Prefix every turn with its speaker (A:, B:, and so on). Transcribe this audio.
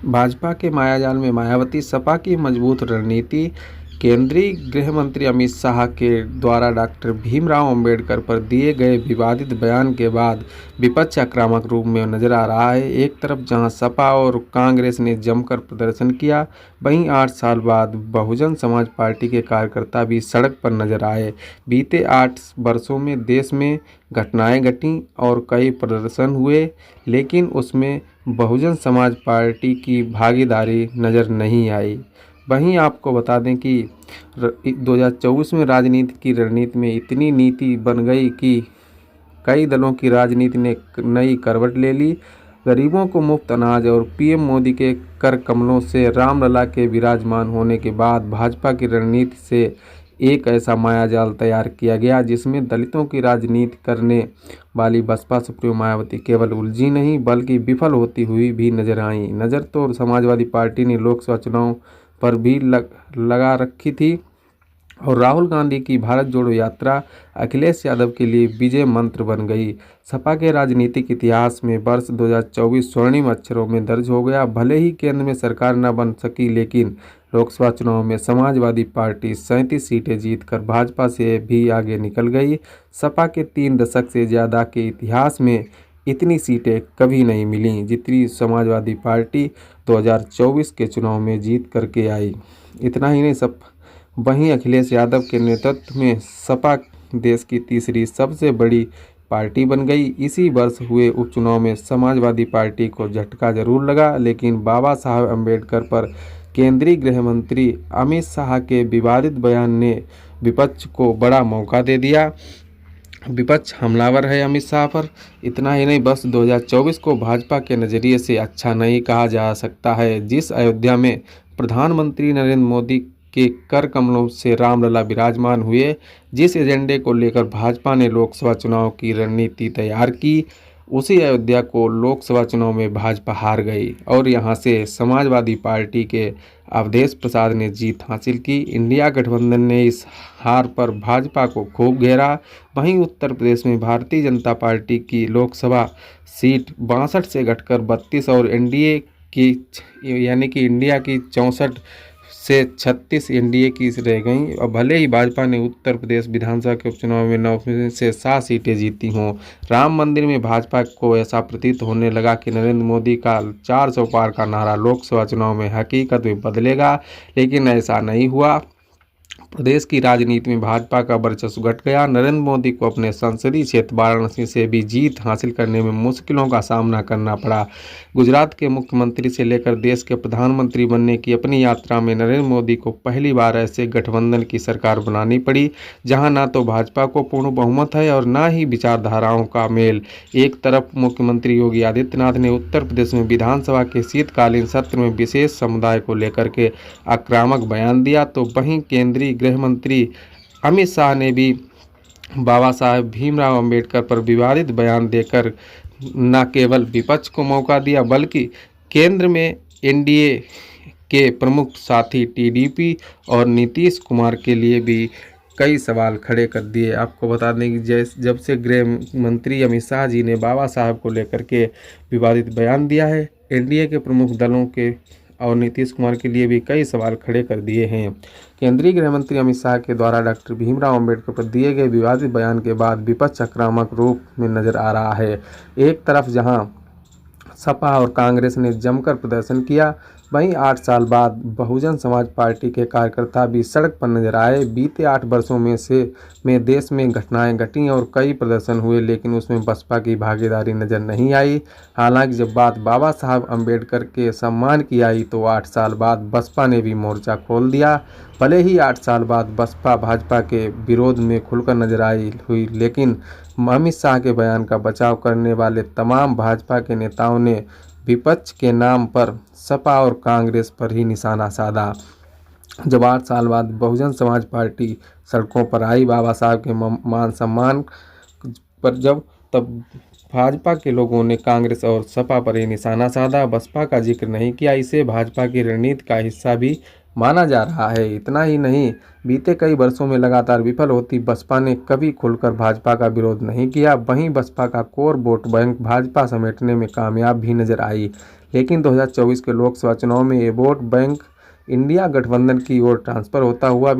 A: भाजपा के मायाजाल में मायावती, सपा की मजबूत रणनीति। केंद्रीय गृह मंत्री अमित शाह के द्वारा डॉक्टर भीमराव अंबेडकर पर दिए गए विवादित बयान के बाद विपक्ष आक्रामक रूप में नजर आ रहा है। एक तरफ जहां सपा और कांग्रेस ने जमकर प्रदर्शन किया, वहीं 8 साल बाद बहुजन समाज पार्टी के कार्यकर्ता भी सड़क पर नजर आए। बीते 8 वर्षों में देश में घटनाएं घटीं और कई प्रदर्शन हुए, लेकिन उसमें बहुजन समाज पार्टी की भागीदारी नज़र नहीं आई। वहीं आपको बता दें कि 2024 में राजनीति की रणनीति में इतनी नीति बन गई कि कई दलों की राजनीति ने नई करवट ले ली। गरीबों को मुफ्त अनाज और पीएम मोदी के कर कमलों से रामलला के विराजमान होने के बाद भाजपा की रणनीति से एक ऐसा मायाजाल तैयार किया गया जिसमें दलितों की राजनीति करने वाली बसपा सुप्रीमो मायावती केवल उलझी नहीं बल्कि विफल होती हुई भी नजर आई। नज़र तो समाजवादी पार्टी ने लोकसभा चुनाव पर भी लगा रखी थी और राहुल गांधी की भारत जोड़ो यात्रा अखिलेश यादव के लिए विजय मंत्र बन गई। सपा के राजनीतिक इतिहास में वर्ष 2024 स्वर्णिम अक्षरों में दर्ज हो गया। भले ही केंद्र में सरकार न बन सकी, लेकिन लोकसभा चुनाव में समाजवादी पार्टी 37 सीटें जीतकर भाजपा से भी आगे निकल गई। सपा के 3 दशक से ज़्यादा के इतिहास में इतनी सीटें कभी नहीं मिलीं जितनी समाजवादी पार्टी 2024 के चुनाव में जीत करके आई। इतना ही नहीं, वहीं अखिलेश यादव के नेतृत्व में सपा देश की तीसरी सबसे बड़ी पार्टी बन गई। इसी वर्ष हुए उपचुनाव में समाजवादी पार्टी को झटका जरूर लगा, लेकिन बाबा साहब अम्बेडकर पर केंद्रीय गृह मंत्री अमित शाह के विवादित बयान ने विपक्ष को बड़ा मौका दे दिया। विपक्ष हमलावर है अमित शाह पर। इतना ही नहीं, बस 2024 को भाजपा के नज़रिए से अच्छा नहीं कहा जा सकता है। जिस अयोध्या में प्रधानमंत्री नरेंद्र मोदी के कर कमलों से रामलला विराजमान हुए, जिस एजेंडे को लेकर भाजपा ने लोकसभा चुनाव की रणनीति तैयार की, उसी अयोध्या को लोकसभा चुनाव में भाजपा हार गई और यहां से समाजवादी पार्टी के अवधेश प्रसाद ने जीत हासिल की। इंडिया गठबंधन ने इस हार पर भाजपा को खूब घेरा। वहीं उत्तर प्रदेश में भारतीय जनता पार्टी की लोकसभा सीट 62 से घटकर 32 और एनडीए की यानी कि इंडिया की 64 से 36 एनडीए की रह गई। और भले ही भाजपा ने उत्तर प्रदेश विधानसभा के उपचुनाव में 9 में से 7 सीटें जीती हों। राम मंदिर में भाजपा को ऐसा प्रतीत होने लगा कि नरेंद्र मोदी का 400 पार का नारा लोकसभा चुनाव में हकीकत में बदलेगा, लेकिन ऐसा नहीं हुआ। प्रदेश की राजनीति में भाजपा का वर्चस्व घट गया। नरेंद्र मोदी को अपने संसदीय क्षेत्र वाराणसी से भी जीत हासिल करने में मुश्किलों का सामना करना पड़ा। गुजरात के मुख्यमंत्री से लेकर देश के प्रधानमंत्री बनने की अपनी यात्रा में नरेंद्र मोदी को पहली बार ऐसे गठबंधन की सरकार बनानी पड़ी जहां ना तो भाजपा को पूर्ण बहुमत है और ना ही विचारधाराओं का मेल। एक तरफ मुख्यमंत्री योगी आदित्यनाथ ने उत्तर प्रदेश में विधानसभा के शीतकालीन सत्र में विशेष समुदाय को लेकर के आक्रामक बयान दिया, तो वहीं केंद्रीय गृह मंत्री अमित शाह ने भी बाबा साहेब भीमराव अंबेडकर पर विवादित बयान देकर न केवल विपक्ष को मौका दिया बल्कि केंद्र में एनडीए के प्रमुख साथी टीडीपी और नीतीश कुमार के लिए भी कई सवाल खड़े कर दिए। आपको बता दें कि जब से गृह मंत्री अमित शाह जी ने बाबा साहब को लेकर के विवादित बयान दिया है, एनडीए के प्रमुख दलों के और नीतीश कुमार के लिए भी कई सवाल खड़े कर दिए हैं। केंद्रीय गृह मंत्री अमित शाह के द्वारा डॉक्टर भीमराव अंबेडकर पर दिए गए विवादित बयान के बाद विपक्ष आक्रामक रूप में नजर आ रहा है। एक तरफ जहां सपा और कांग्रेस ने जमकर प्रदर्शन किया, वहीं 8 साल बाद बहुजन समाज पार्टी के कार्यकर्ता भी सड़क पर नजर आए। बीते 8 वर्षों में देश में घटनाएं घटीं और कई प्रदर्शन हुए, लेकिन उसमें बसपा की भागीदारी नजर नहीं आई। हालांकि जब बात बाबा साहब अम्बेडकर के सम्मान की आई तो 8 साल बाद बसपा ने भी मोर्चा खोल दिया। भले ही 8 साल बाद बसपा भाजपा के विरोध में खुलकर नजर आई हुई, लेकिन अमित शाह के बयान का बचाव करने वाले तमाम भाजपा के नेताओं ने विपक्ष के नाम पर सपा और कांग्रेस पर ही निशाना साधा। जब 8 साल बाद बहुजन समाज पार्टी सड़कों पर आई बाबा साहब के मान सम्मान पर, तब भाजपा के लोगों ने कांग्रेस और सपा पर ही निशाना साधा, बसपा का जिक्र नहीं किया। इसे भाजपा की रणनीति का हिस्सा भी माना जा रहा है। इतना ही नहीं, बीते कई वर्षों में लगातार विफल होती बसपा ने कभी खुलकर भाजपा का विरोध नहीं किया। वहीं बसपा का कोर वोट बैंक भाजपा समेटने में कामयाब भी नजर आई, लेकिन 2024 के लोकसभा चुनाव में ये वोट बैंक इंडिया गठबंधन की ओर ट्रांसफर होता हुआ